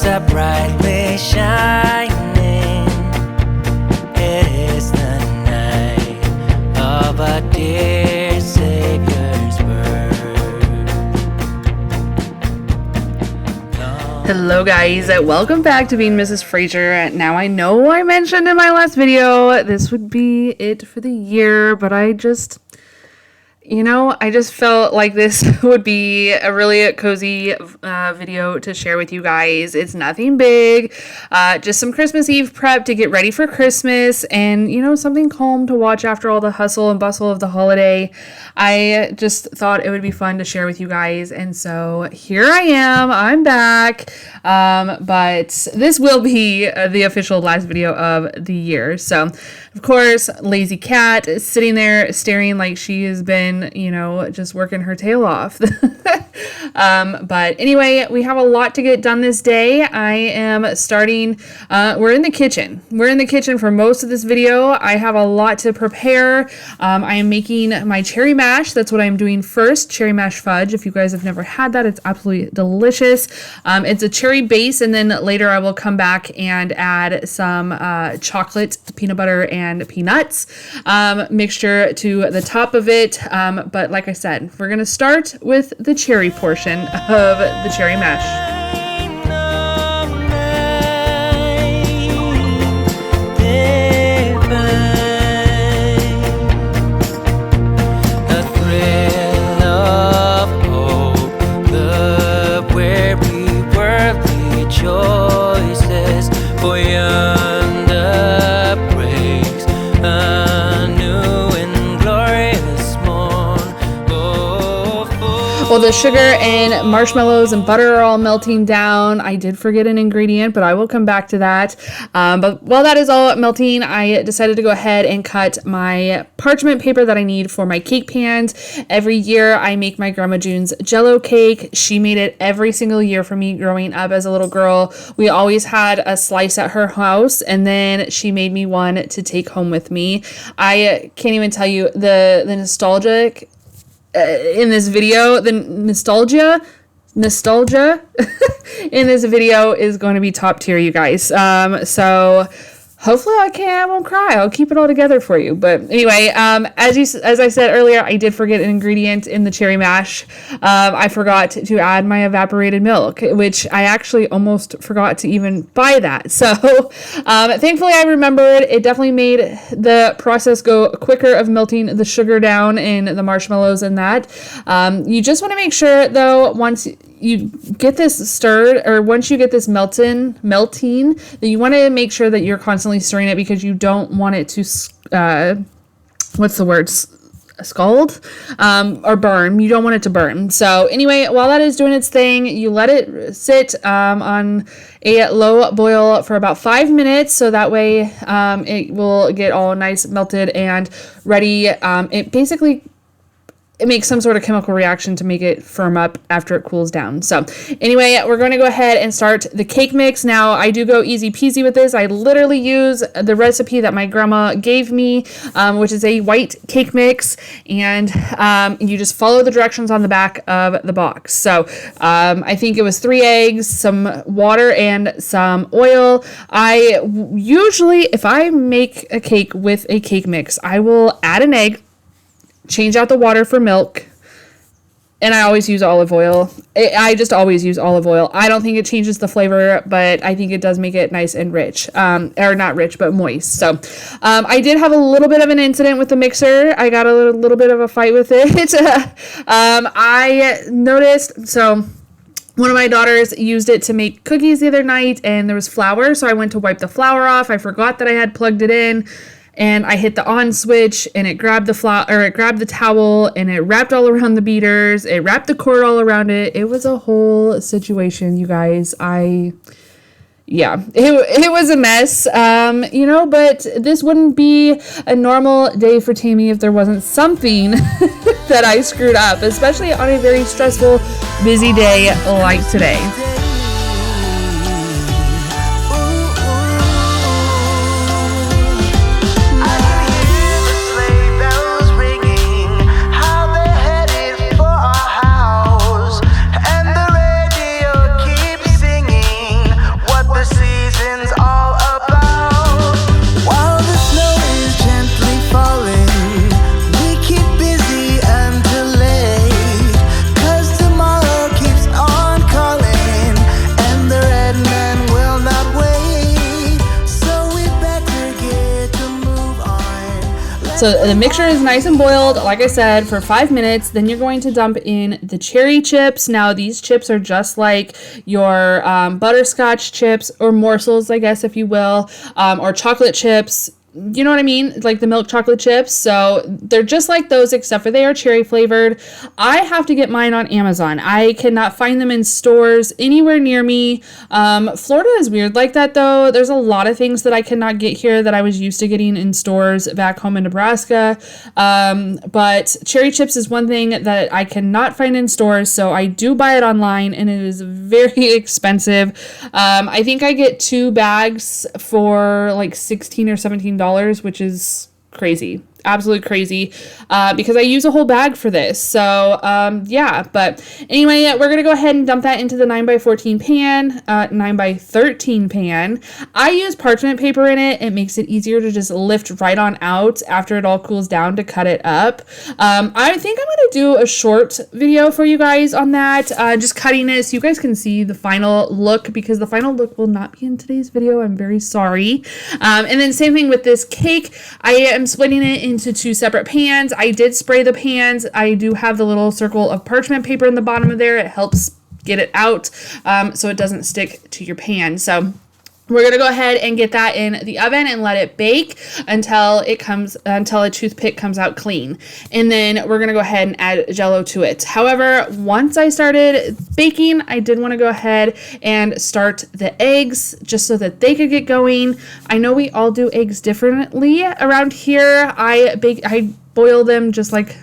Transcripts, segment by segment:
stars are brightly shining. It is the night of our dear Savior's birth. Hello guys, welcome back to Being Mrs. Fraser. Now I know I mentioned in my last video this would be it for the year, but I just felt like this would be a really cozy video to share with you guys. It's nothing big, just some Christmas Eve prep to get ready for Christmas and, something calm to watch after all the hustle and bustle of the holiday. I just thought it would be fun to share with you guys. And so here I am, I'm back. But this will be the official last video of the year. So, of course, lazy cat is sitting there staring like she has been, just working her tail off. But anyway, we have a lot to get done this day. I am starting, we're in the kitchen. We're in the kitchen for most of this video. I have a lot to prepare. I am making my cherry mash. That's what I'm doing first. Cherry mash fudge. If you guys have never had that, it's absolutely delicious. It's a cherry base, and then later I will come back and add some chocolate, peanut butter, and peanuts mixture to the top of it. But like I said, we're going to start with the cherry portion of the cherry mash. Choices for yonder breaks a new and glorious morn. Well, the sugar and marshmallows and butter are all melting down. I did forget an ingredient, but I will come back to that. But while that is all melting, I decided to go ahead and cut my parchment paper that I need for my cake pans. Every year I make my Grandma June's Jello Cake. She made it every single year for me growing up as a little girl. We always had a slice at her house, and then she made me one to take home with me. I can't even tell you the nostalgic in this video, the nostalgia in this video is going to be top tier, you guys. So hopefully I won't cry. I'll keep it all together for you. But anyway, as I said earlier, I did forget an ingredient in the cherry mash. I forgot to add my evaporated milk, which I actually almost forgot to even buy that. So thankfully I remembered. It definitely made the process go quicker of melting the sugar down and the marshmallows and that. You just want to make sure though, once you get this stirred, or once you get this melting, that you want to make sure that you're constantly stirring it, because you don't want it to, scald, or burn. You don't want it to burn. So anyway, while that is doing its thing, you let it sit on a low boil for about 5 minutes, so that way it will get all nice melted and ready. It makes some sort of chemical reaction to make it firm up after it cools down. So anyway, we're going to go ahead and start the cake mix. Now, I do go easy peasy with this. I literally use the recipe that my grandma gave me, which is a white cake mix. And you just follow the directions on the back of the box. So I think it was 3 eggs, some water, and some oil. I usually, if I make a cake with a cake mix, I will add an egg, change out the water for milk, and I always use olive oil. I just always use olive oil. I don't think it changes the flavor, but I think it does make it nice and rich, or not rich, but moist. So I did have a little bit of an incident with the mixer. I got a little bit of a fight with it. I noticed, so one of my daughters used it to make cookies the other night, and there was flour, so I went to wipe the flour off. I forgot that I had plugged it in, and I hit the on switch, and it grabbed it grabbed the towel, and it wrapped all around the beaters. It wrapped the cord all around it. It was a whole situation, you guys. It was a mess, but this wouldn't be a normal day for Tammy if there wasn't something that I screwed up, especially on a very stressful, busy day like today. So the mixture is nice and boiled, like I said, for 5 minutes. Then you're going to dump in the cherry chips. Now these chips are just like your butterscotch chips, or morsels, I guess, if you will, or chocolate chips. You know what I mean? Like the milk chocolate chips. So they're just like those, except for they are cherry flavored. I have to get mine on Amazon. I cannot find them in stores anywhere near me. Florida is weird like that, though. There's a lot of things that I cannot get here that I was used to getting in stores back home in Nebraska. But cherry chips is one thing that I cannot find in stores. So I do buy it online, and it is very expensive. I think I get 2 bags for like $16 or $17, which is crazy, absolutely crazy, because I use a whole bag for this. So yeah, but anyway, we're gonna go ahead and dump that into the 9x14 pan, 9x13 pan. I use parchment paper in it. It makes it easier to just lift right on out after it all cools down to cut it up. I think I'm gonna do a short video for you guys on that, just cutting it so you guys can see the final look, because the final look will not be in today's video. I'm very sorry. And then same thing with this cake. I am splitting it into 2 separate pans. I did spray the pans. I do have the little circle of parchment paper in the bottom of there. It helps get it out so it doesn't stick to your pan. So we're going to go ahead and get that in the oven and let it bake until a toothpick comes out clean. And then we're going to go ahead and add Jello to it. However, once I started baking, I did want to go ahead and start the eggs just so that they could get going. I know we all do eggs differently around here. I boil them just like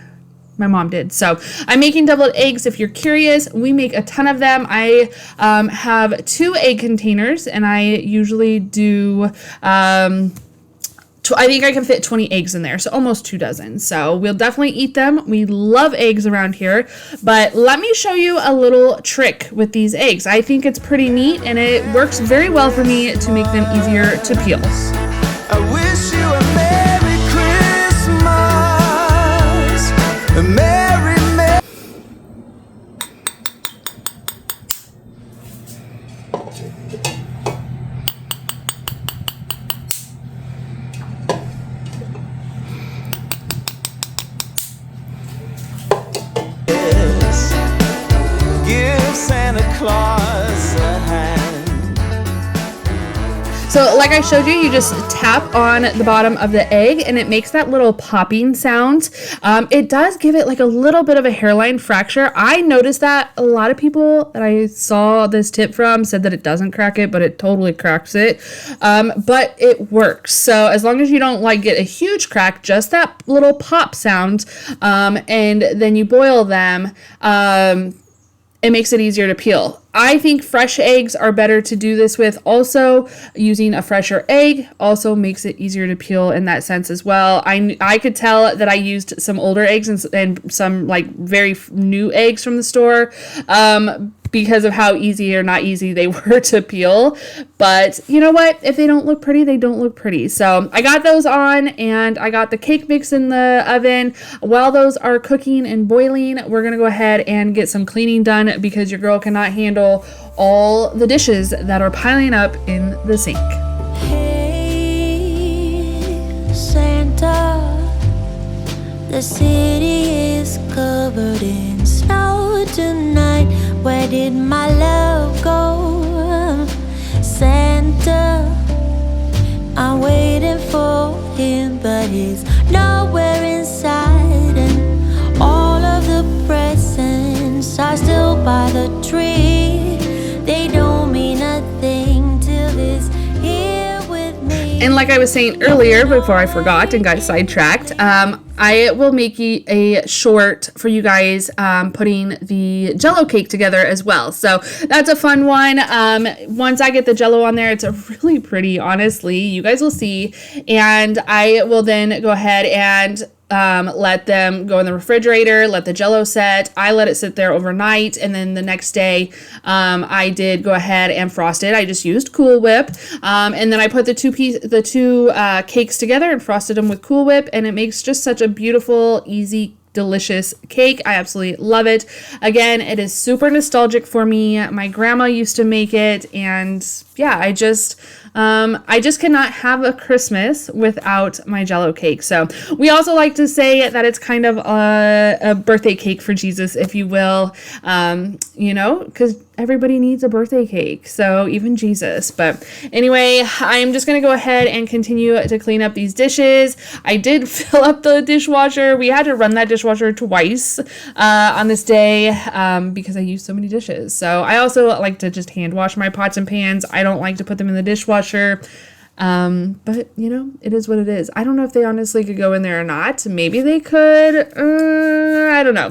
my mom did. So I'm making deviled eggs. If you're curious, we make a ton of them. I have 2 egg containers, and I usually do I think I can fit 20 eggs in there, so almost 2 dozen. So we'll definitely eat them. We love eggs around here. But let me show you a little trick with these eggs. I think it's pretty neat, and it works very well for me to make them easier to peel. I wish you a Merry Christmas, a Merry Give Santa Claus a hand. So like I showed you, you just tap on the bottom of the egg and it makes that little popping sound. It does give it like a little bit of a hairline fracture. I noticed that a lot of people that I saw this tip from said that it doesn't crack it, but it totally cracks it. But it works. So as long as you don't like get a huge crack, just that little pop sound, and then you boil them, it makes it easier to peel. I think fresh eggs are better to do this with. Also, using a fresher egg also makes it easier to peel in that sense as well. I could tell that I used some older eggs and some like very new eggs from the store because of how easy or not easy they were to peel. But you know what? If they don't look pretty, they don't look pretty. So I got those on, and I got the cake mix in the oven. While those are cooking and boiling, we're going to go ahead and get some cleaning done because your girl cannot handle all the dishes that are piling up in the sink. Hey, Santa, the city is covered in snow tonight. Where did my love go? Santa, I'm waiting for him, but he's nowhere inside. And all of the presents are still by the tree. They don't mean a thing till he's here with me. And like I was saying earlier, before I forgot and got sidetracked, I will make a short for you guys putting the Jello cake together as well. So that's a fun one. Once I get the Jello on there, it's a really pretty, honestly. You guys will see. And I will then go ahead and let them go in the refrigerator, let the Jello set. I let it sit there overnight, and then the next day I did go ahead and frost it. I just used Cool Whip, and then I put the two cakes together and frosted them with Cool Whip, and it makes just such a beautiful, easy delicious cake. I absolutely love it. Again, it is super nostalgic for me. My grandma used to make it, and yeah, I just cannot have a Christmas without my Jello cake. So we also like to say that it's kind of a birthday cake for Jesus, if you will, because everybody needs a birthday cake. So even Jesus. But anyway, I'm just going to go ahead and continue to clean up these dishes. I did fill up the dishwasher. We had to run that dishwasher twice on this day because I used so many dishes. So I also like to just hand wash my pots and pans. I don't like to put them in the dishwasher. But it is what it is. I don't know if they honestly could go in there or not. Maybe they could. I don't know.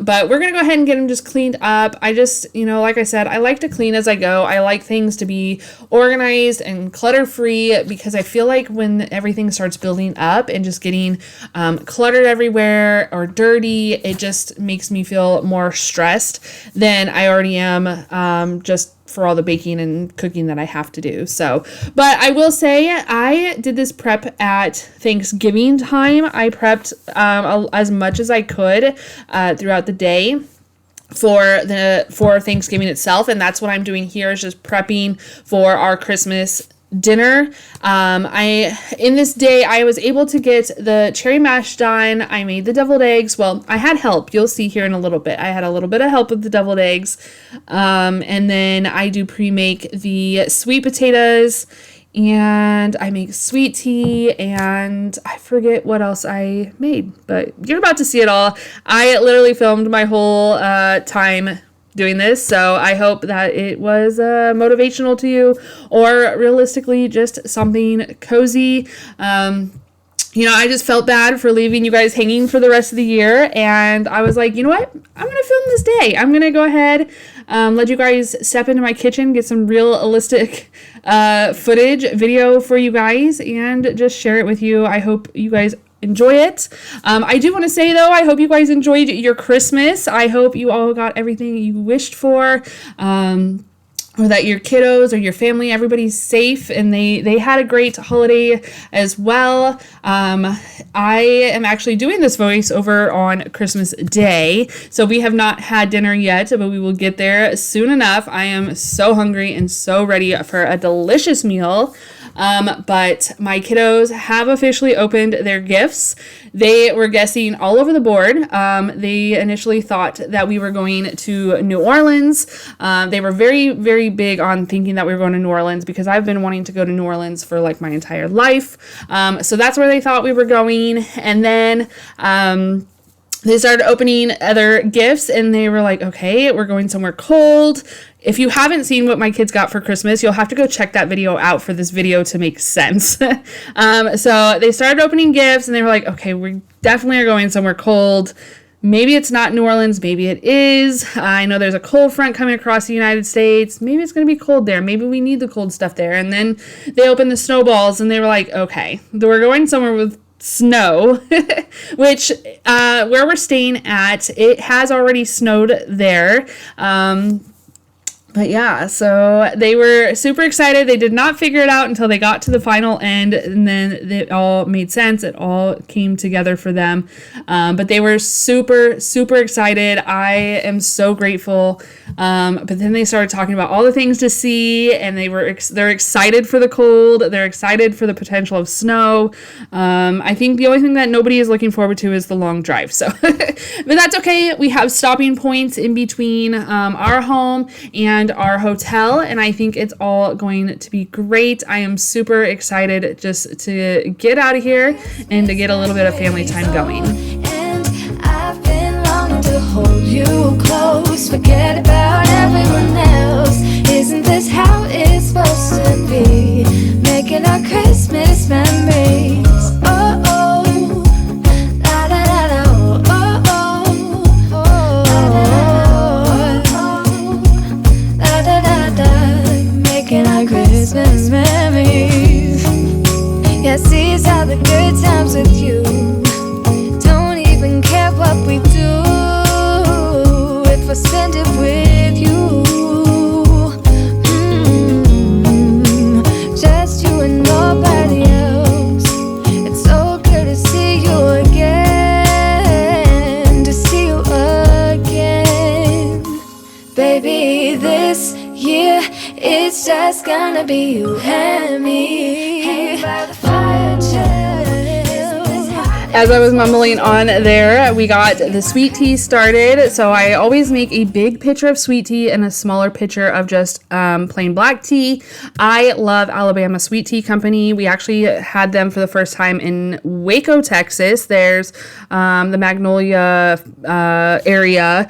But we're going to go ahead and get them just cleaned up. I just, like I said, I like to clean as I go. I like things to be organized and clutter free because I feel like when everything starts building up and just getting cluttered everywhere or dirty, it just makes me feel more stressed than I already am, just for all the baking and cooking that I have to do. So, but I will say I did this prep at Thanksgiving time. I prepped as much as I could throughout the day for Thanksgiving itself, and that's what I'm doing here is just prepping for our Christmas dinner. In this day I was able to get the cherry mash done. I made the deviled eggs. Well, I had help. You'll see here in a little bit. I had a little bit of help with the deviled eggs. And then I do pre-make the sweet potatoes, and I make sweet tea, and I forget what else I made, but you're about to see it all. I literally filmed my whole time doing this, so I hope that it was motivational to you, or realistically just something cozy. I just felt bad for leaving you guys hanging for the rest of the year, and I was like, you know what? I'm going to film this day. I'm going to go ahead, let you guys step into my kitchen, get some realistic footage, video for you guys, and just share it with you. I hope you guys enjoy it. I do want to say, though, I hope you guys enjoyed your Christmas. I hope you all got everything you wished for. Or that your kiddos or your family, everybody's safe and they had a great holiday as well. I am actually doing this voice over on Christmas Day, so we have not had dinner yet, but we will get there soon enough. I am so hungry and so ready for a delicious meal. But my kiddos have officially opened their gifts. They were guessing all over the board. They initially thought that we were going to New Orleans. They were very, very big on thinking that we were going to New Orleans because I've been wanting to go to New Orleans for like my entire life. So that's where they thought we were going. And then, they started opening other gifts and they were like, okay, we're going somewhere cold. If you haven't seen what my kids got for Christmas, you'll have to go check that video out for this video to make sense. So they started opening gifts and they were like, okay, we definitely are going somewhere cold. Maybe it's not New Orleans. Maybe it is. I know there's a cold front coming across the United States. Maybe it's going to be cold there. Maybe we need the cold stuff there. And then they opened the snowballs and they were like, okay, we're going somewhere with snow, which where we're staying at, it has already snowed there. But yeah, so they were super excited. They did not figure it out until they got to the final end, and then it all made sense. It all came together for them. But they were super, super excited. I am so grateful. But then they started talking about all the things to see, and they're excited for the cold. They're excited for the potential of snow. I think the only thing that nobody is looking forward to is the long drive. So, but that's okay. We have stopping points in between our home and our hotel, and I think it's all going to be great. I am super excited just to get out of here and to get a little bit of family time going. And I've been longing to hold you close, forget about everyone else. Isn't this how it's supposed to be? Making our Christmas memories. Oh, oh, la la la la, oh, oh, oh, la la la la, making our Christmas memories. Yes, these are the good times with you. Don't even care what we do if I spend it with just gonna be you and me. Hanging by the fire As I was mumbling on there, we got the sweet tea started. So I always make a big pitcher of sweet tea and a smaller pitcher of just plain black tea. I love Alabama Sweet Tea Company. We actually had them for the first time in Waco, Texas. There's the Magnolia area,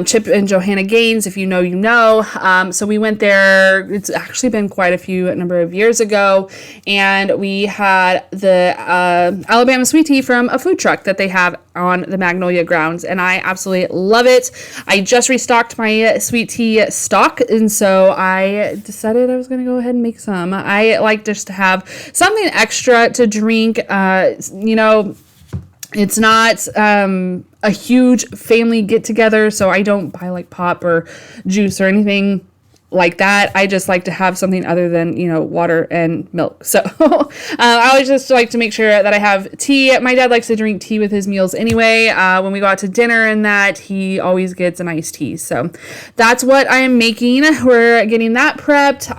Chip and Johanna Gaines, if you know, you know. So we went there. It's actually been quite a number of years ago. And we had the Alabama Sweet Tea from a food truck that they have on the Magnolia grounds, and I absolutely love it. I just restocked my sweet tea stock, and so I decided I was going to go ahead and make some. I like just to have something extra to drink. You know, it's not a huge family get together, so I don't buy like pop or juice or anything like that. I just like to have something other than, you know, water and milk. So I always just like to make sure that I have tea. My dad likes to drink tea with his meals anyway. When we go out to dinner and that, he always gets an iced tea. So that's what I am making. We're getting that prepped.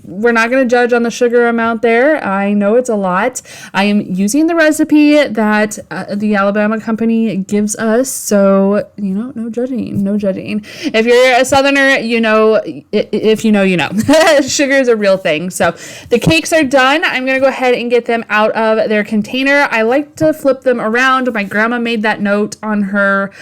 We're not going to judge on the sugar amount there. I know it's a lot. I am using the recipe that the Alabama company gives us. So, you know, no judging. If you're a Southerner, you know, if you know, you know. Sugar is a real thing. So the cakes are done. I'm going to go ahead and get them out of their container. I like to flip them around. My grandma made that note on her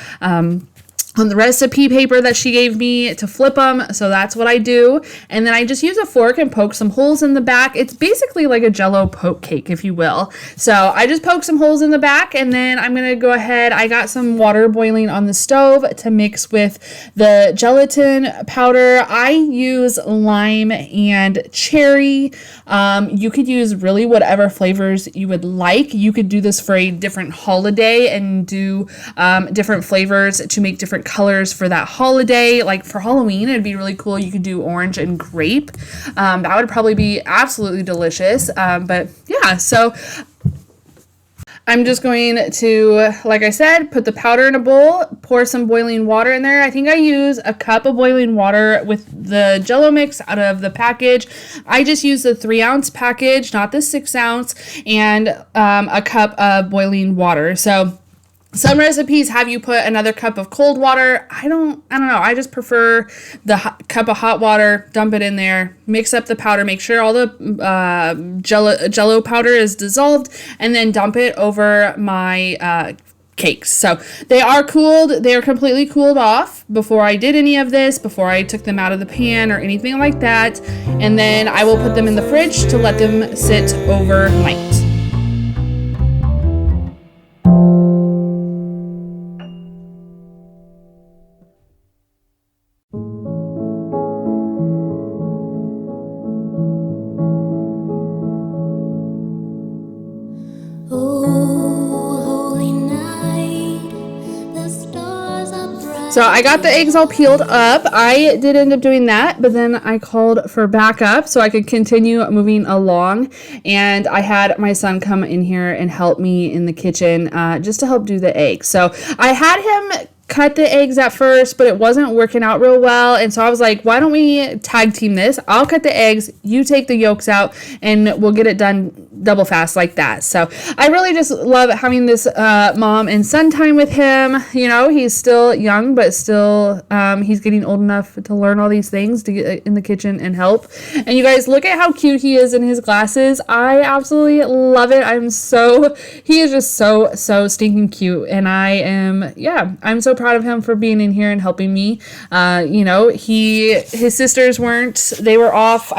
on the recipe paper that she gave me to flip them. So that's what I do. And then I just use a fork and poke some holes in the back. It's basically like a Jello Poke Cake, if you will. So I just poke some holes in the back, and then I'm going to go ahead. I got some water boiling on the stove to mix with the gelatin powder. I use lime and cherry. You could use really whatever flavors you would like. You could do this for a different holiday and do different flavors to make different colors for that holiday. Like for Halloween, it'd be really cool. You could do orange and grape. That would probably be absolutely delicious. But yeah, so I'm just going to, like I said, put the powder in a bowl, pour some boiling water in there. I think I use a cup of boiling water with the Jello mix out of the package. I just use the 3-ounce package, not the 6-ounce, and a cup of boiling water. So some recipes have you put another cup of cold water. I don't know. I just prefer the cup of hot water, dump it in there, mix up the powder, make sure all the Jello powder is dissolved, and then dump it over my cakes. So they are cooled. They are completely cooled off before I did any of this, before I took them out of the pan or anything like that. And then I will put them in the fridge to let them sit overnight. So I got the eggs all peeled up. I did end up doing that, but then I called for backup so I could continue moving along. And I had my son come in here and help me in the kitchen just to help do the eggs. So I had him cut the eggs at first, but it wasn't working out real well. And so I was like, why don't we tag team this? I'll cut the eggs, you take the yolks out, and we'll get it done double fast like that. So I really just love having this mom and son time with him. You know, he's still young, but still he's getting old enough to learn all these things, to get in the kitchen and help. And you guys, look at how cute he is in his glasses. I absolutely love it. He is just so stinking cute. And I'm so proud of him for being in here and helping me. You know, his sisters they were off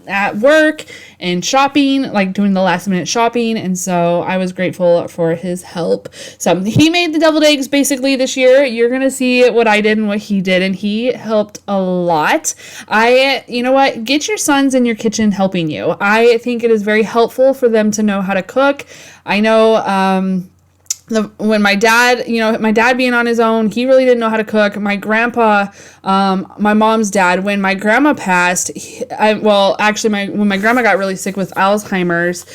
at work and shopping, like doing the last minute shopping, and so I was grateful for his help. So he made the deviled eggs basically this year. You're gonna see what I did and what he did, and he helped a lot. You know what, get your sons in your kitchen helping you. I think it is very helpful for them to know how to cook. I know when my dad being on his own, he really didn't know how to cook. My grandpa, my mom's dad, when my grandma passed, when my grandma got really sick with Alzheimer's,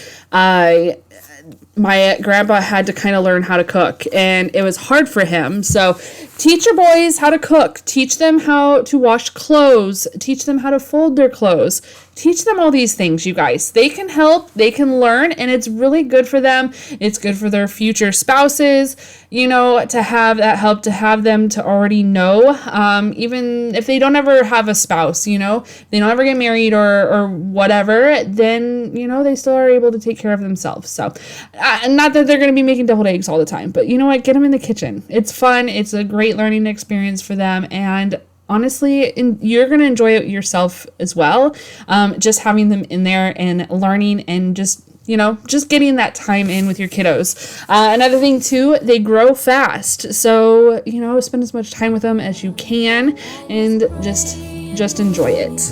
my grandpa had to kind of learn how to cook, and it was hard for him. So teach your boys how to cook. Teach them how to wash clothes. Teach them how to fold their clothes. Teach them all these things, you guys. They can help, they can learn, and it's really good for them. It's good for their future spouses, you know, to have that help, to have them to already know, even if they don't ever have a spouse, you know, they don't ever get married or whatever, then, you know, they still are able to take care of themselves. So, not that they're going to be making deviled eggs all the time, but you know what? Get them in the kitchen. It's fun. It's a great learning experience for them. And honestly, you're going to enjoy it yourself as well. Just having them in there and learning and just, you know, just getting that time in with your kiddos. Another thing too, they grow fast. So, you know, spend as much time with them as you can and just enjoy it.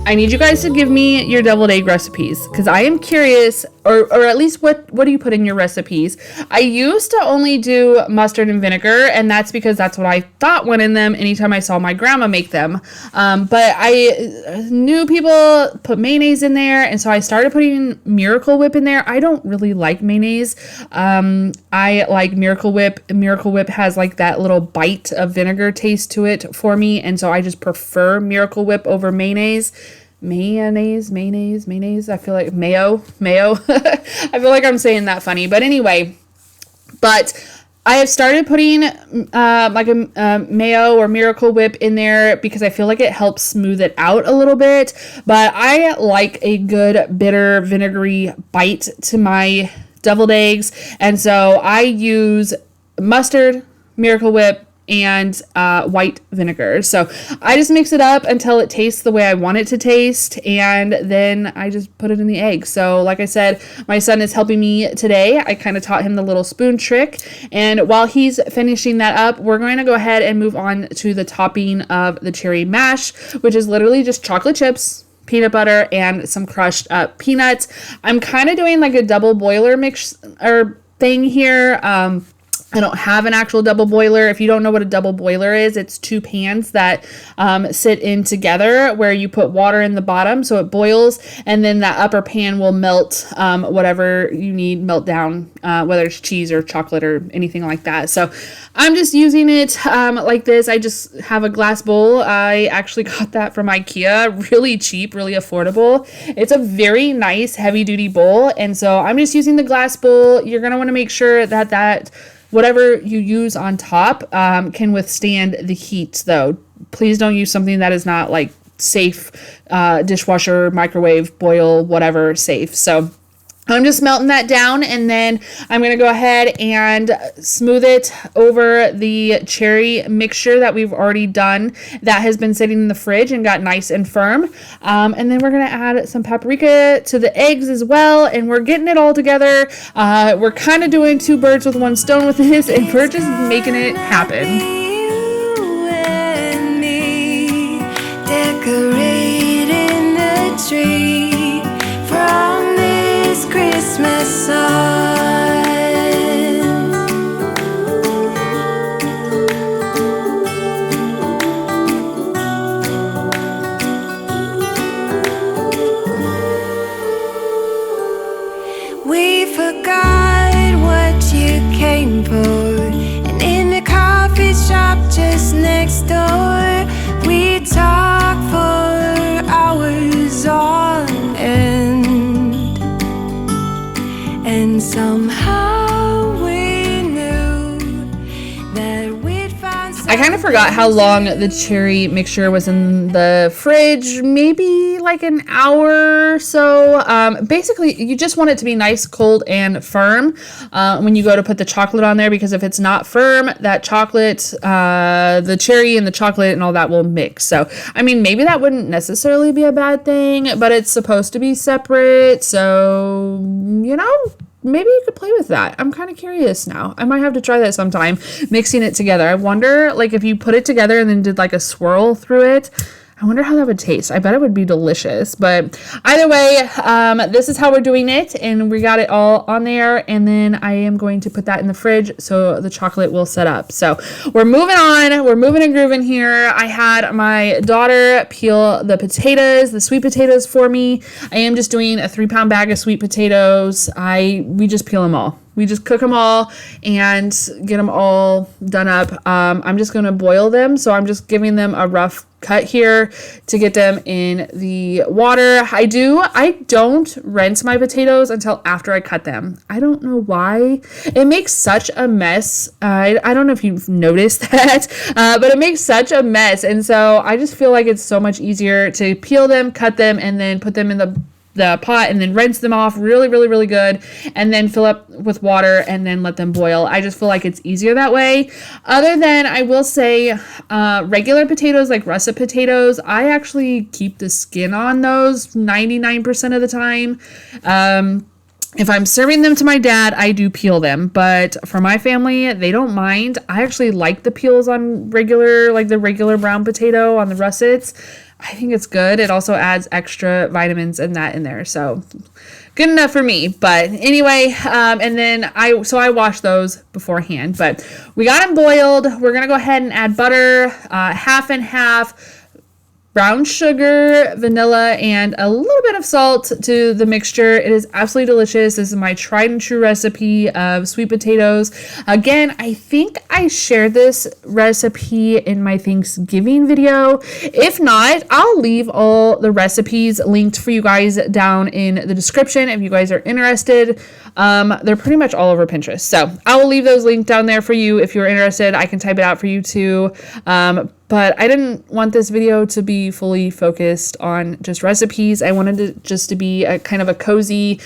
I need you guys to give me your deviled egg recipes because I am curious, or at least what do you put in your recipes? I used to only do mustard and vinegar, and that's because that's what I thought went in them anytime I saw my grandma make them. But I knew people put mayonnaise in there, and so I started putting Miracle Whip in there. I don't really like mayonnaise. I like Miracle Whip. Miracle Whip has like that little bite of vinegar taste to it for me, and so I just prefer Miracle Whip over mayonnaise. Mayonnaise. I feel like mayo. I feel like I'm saying that funny, but anyway. But I have started putting like a mayo or Miracle Whip in there because I feel like it helps smooth it out a little bit. But I like a good bitter vinegary bite to my deviled eggs, and so I use mustard, Miracle Whip, and white vinegar. So I just mix it up until it tastes the way I want it to taste, and then I just put it in the egg. So like I said, my son is helping me today. I kind of taught him the little spoon trick, and while he's finishing that up, we're going to go ahead and move on to the topping of the cherry mash, which is literally just chocolate chips, peanut butter, and some crushed up peanuts. I'm kind of doing like a double boiler mix or thing here. I don't have an actual double boiler. If you don't know what a double boiler is, it's two pans that sit in together where you put water in the bottom so it boils, and then that upper pan will melt whatever you need melt down, whether it's cheese or chocolate or anything like that. So I'm just using it like this. I just have a glass bowl. I actually got that from IKEA. Really cheap, really affordable. It's a very nice heavy duty bowl, and so I'm just using the glass bowl. You're going to want to make sure that whatever you use on top can withstand the heat, though. Please don't use something that is not like safe, dishwasher, microwave, boil, whatever safe. So I'm just melting that down, and then I'm going to go ahead and smooth it over the cherry mixture that we've already done that has been sitting in the fridge and got nice and firm. And then we're going to add some paprika to the eggs as well, and we're getting it all together. We're kind of doing two birds with one stone with this, and we're just making it happen. You and me decorating the tree from this Christmas sun. We forgot what you came for, and in the coffee shop just next door, we talked for hours on end, and somehow we knew that we'd find I kind of forgot how long the cherry mixture was in the fridge, maybe like an hour or so. Basically, you just want it to be nice, cold, and firm when you go to put the chocolate on there, because if it's not firm, that chocolate, the cherry and the chocolate and all that will mix. So, I mean, maybe that wouldn't necessarily be a bad thing, but it's supposed to be separate. So, you know, maybe you could play with that. I'm kind of curious now. I might have to try that sometime, mixing it together. I wonder, like, if you put it together and then did like a swirl through it, I wonder how that would taste. I bet it would be delicious. But either way, this is how we're doing it. And we got it all on there. And then I am going to put that in the fridge so the chocolate will set up. So we're moving on. We're moving and grooving here. I had my daughter peel the potatoes, the sweet potatoes for me. I am just doing a 3-pound bag of sweet potatoes. We just peel them all. We just cook them all and get them all done up. I'm just going to boil them. So I'm just giving them a rough cut here to get them in the water. I don't rinse my potatoes until after I cut them. I don't know why. It makes such a mess. I don't know if you've noticed that, but it makes such a mess. And so I just feel like it's so much easier to peel them, cut them, and then put them in the pot and then rinse them off really, really, really good, and then fill up with water and then let them boil. I just feel like it's easier that way. Other than, I will say, regular potatoes, like russet potatoes, I actually keep the skin on those 99% of the time. If I'm serving them to my dad, I do peel them, but for my family, they don't mind. I actually like the peels on the regular brown potato on the russets. I think it's good. It also adds extra vitamins and that in there. So good enough for me. But anyway, and then I wash those beforehand, but we got them boiled. We're going to go ahead and add butter, half and half, brown sugar, vanilla, and a little bit of salt to the mixture. It is absolutely delicious. This is my tried and true recipe of sweet potatoes. Again, I think I shared this recipe in my Thanksgiving video. If not, I'll leave all the recipes linked for you guys down in the description if you guys are interested. They're pretty much all over Pinterest. So I will leave those linked down there for you if you're interested. I can type it out for you too. But I didn't want this video to be fully focused on just recipes. I wanted it just to be a kind of a cozy,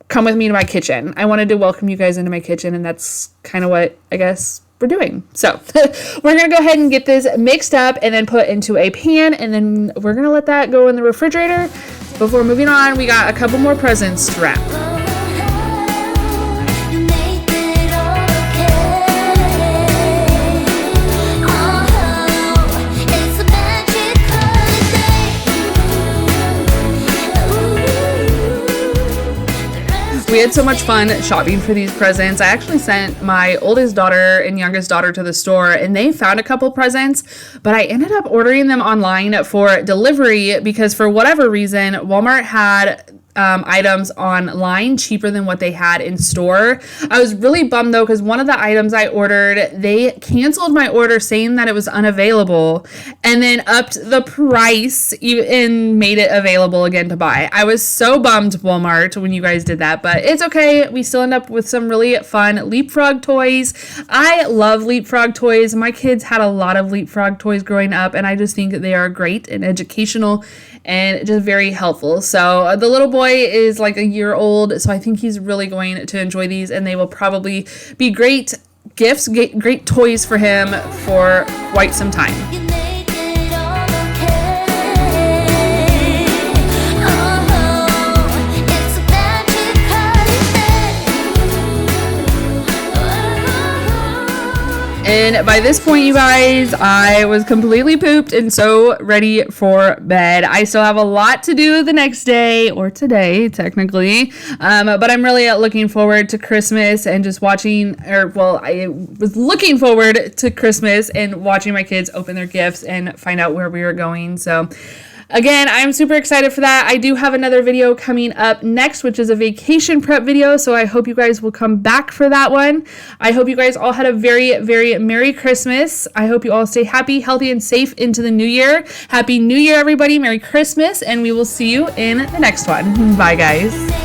come with me to my kitchen. I wanted to welcome you guys into my kitchen, and that's kind of what I guess we're doing. So we're going to go ahead and get this mixed up and then put into a pan, and then we're going to let that go in the refrigerator. Before moving on, we got a couple more presents to wrap. We had so much fun shopping for these presents. I actually sent my oldest daughter and youngest daughter to the store, and they found a couple presents, but I ended up ordering them online for delivery because for whatever reason, Walmart had items online cheaper than what they had in store. I was really bummed though, because one of the items I ordered, they canceled my order saying that it was unavailable and then upped the price and made it available again to buy. I was so bummed, Walmart, when you guys did that, but it's okay. We still end up with some really fun Leapfrog toys. I love Leapfrog toys. My kids had a lot of Leapfrog toys growing up, and I just think they are great and educational and just very helpful. So the little boy is like a year old, so I think he's really going to enjoy these, and they will probably be great gifts, great toys for him for quite some time. And by this point, you guys, I was completely pooped and so ready for bed. I still have a lot to do the next day, or today, technically. But I'm really looking forward to Christmas and just watching, I was looking forward to Christmas and watching my kids open their gifts and find out where we were going. So again, I'm super excited for that. I do have another video coming up next, which is a vacation prep video, so I hope you guys will come back for that one. I hope you guys all had a very, very Merry Christmas. I hope you all stay happy, healthy, and safe into the new year. Happy New Year, everybody. Merry Christmas, and we will see you in the next one. Bye, guys.